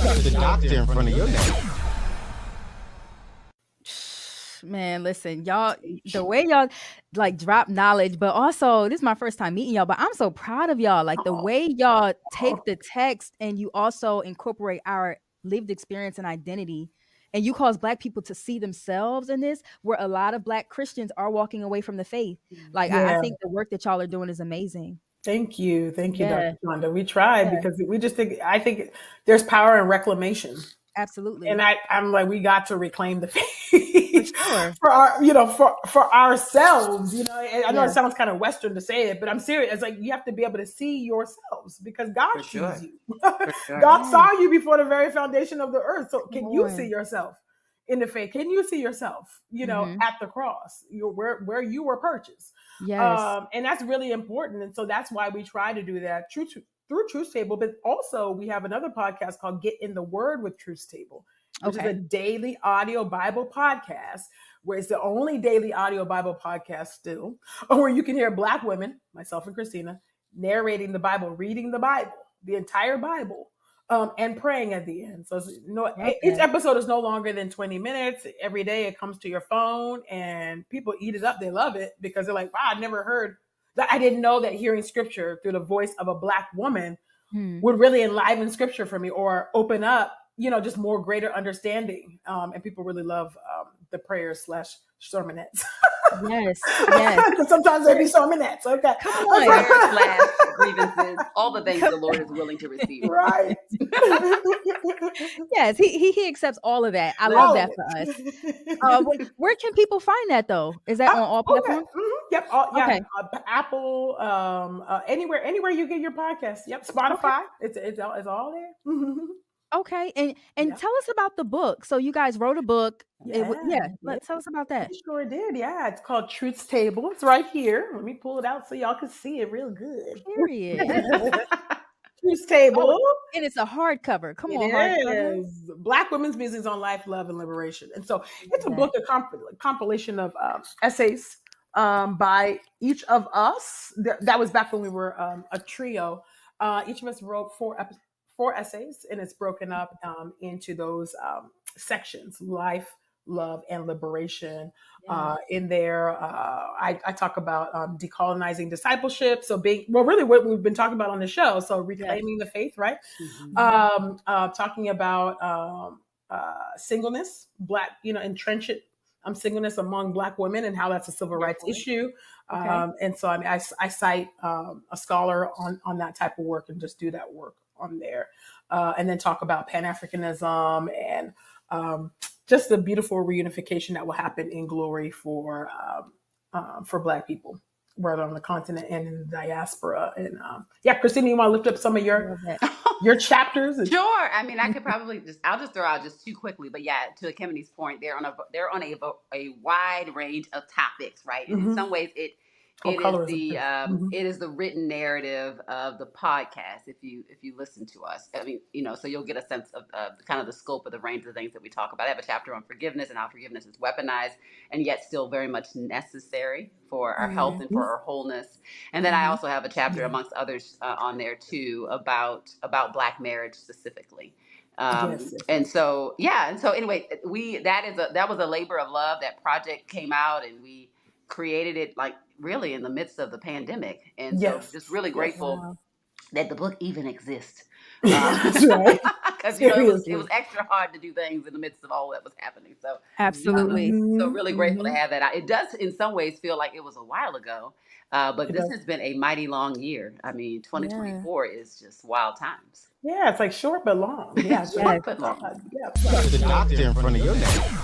the doctor in front of your name. Man, listen, y'all, the way y'all like drop knowledge, but also this is my first time meeting y'all, but I'm so proud of y'all. Like the way y'all take the text and you also incorporate our lived experience and identity, and you cause Black people to see themselves in this, where a lot of Black Christians are walking away from the faith. Like I think the work that y'all are doing is amazing. Thank you, Dr. Chanda. We tried because we just I think there's power in reclamation. Absolutely. And I'm like, we got to reclaim the faith for our, for ourselves. I know it sounds kind of Western to say it, but I'm serious. It's like you have to be able to see yourselves because God sees you. God saw you before the very foundation of the earth. So can you see yourself in the faith? Can you see yourself, at the cross, where you were purchased? Yes. And that's really important. And so that's why we try to do that through Truth Table, but also we have another podcast called Get in the Word with Truth Table, which is a daily audio Bible podcast, where it's the only daily audio Bible podcast still, where you can hear Black women, myself and Christina, narrating the Bible, reading the Bible, the entire Bible, and praying at the end. So each episode is no longer than 20 minutes. Every day it comes to your phone and people eat it up. They love it because they're like, wow, I never heard that. I didn't know that hearing scripture through the voice of a Black woman would really enliven scripture for me or open up, just more greater understanding. And people really love the prayers / sermonettes. Yes. Sometimes they be sermonettes. Okay. Come on. Grievances, all the things the Lord is willing to receive. Right. Yes, he accepts all of that. I love that for us. Where can people find that though? Is that on all platforms? Yep. Apple, anywhere you get your podcast. Yep. Spotify. It's all there. Okay. And tell us about the book. So you guys wrote a book. Tell us about that. We sure did. Yeah. It's called Truth Table. It's right here. Let me pull it out so y'all can see it real good. Period. Truth Table. And it's a hardcover. Come on. It is. Black women's musings on life, love, and liberation. And so it's a book, a compilation of essays by each of us. That was back when we were a trio. Each of us wrote four essays, and it's broken up into those sections: life, love, and liberation. In there, I talk about decolonizing discipleship. So really what we've been talking about on the show. So reclaiming the faith, right? Talking about singleness, Black, entrenched singleness among Black women and how that's a civil rights issue. And so I cite a scholar on that type of work and just do that work on there. And then talk about Pan-Africanism and just the beautiful reunification that will happen in glory for Black people, whether on the continent and in the diaspora. And Christina, you want to lift up some of your chapters? Sure. I mean, I could probably I'll just throw out just too quickly, but to Ekemini's point, they're on a wide range of topics, right? And in some ways it is the written narrative of the podcast. If you listen to us, I mean, so you'll get a sense of kind of the scope of the range of things that we talk about. I have a chapter on forgiveness and how forgiveness is weaponized and yet still very much necessary for our health and for our wholeness. And then I also have a chapter amongst others on there too about Black marriage specifically. And so anyway, that was a labor of love. That project came out and we created it like really in the midst of the pandemic. And so just really grateful that the book even exists. That's right. Because it was extra hard to do things in the midst of all that was happening. So absolutely. So really grateful to have that. It does in some ways feel like it was a while ago. But this has been a mighty long year. I mean, 2024 is just wild times. Yeah, it's like short but long. Yeah, short but long. The doctor in front of your name.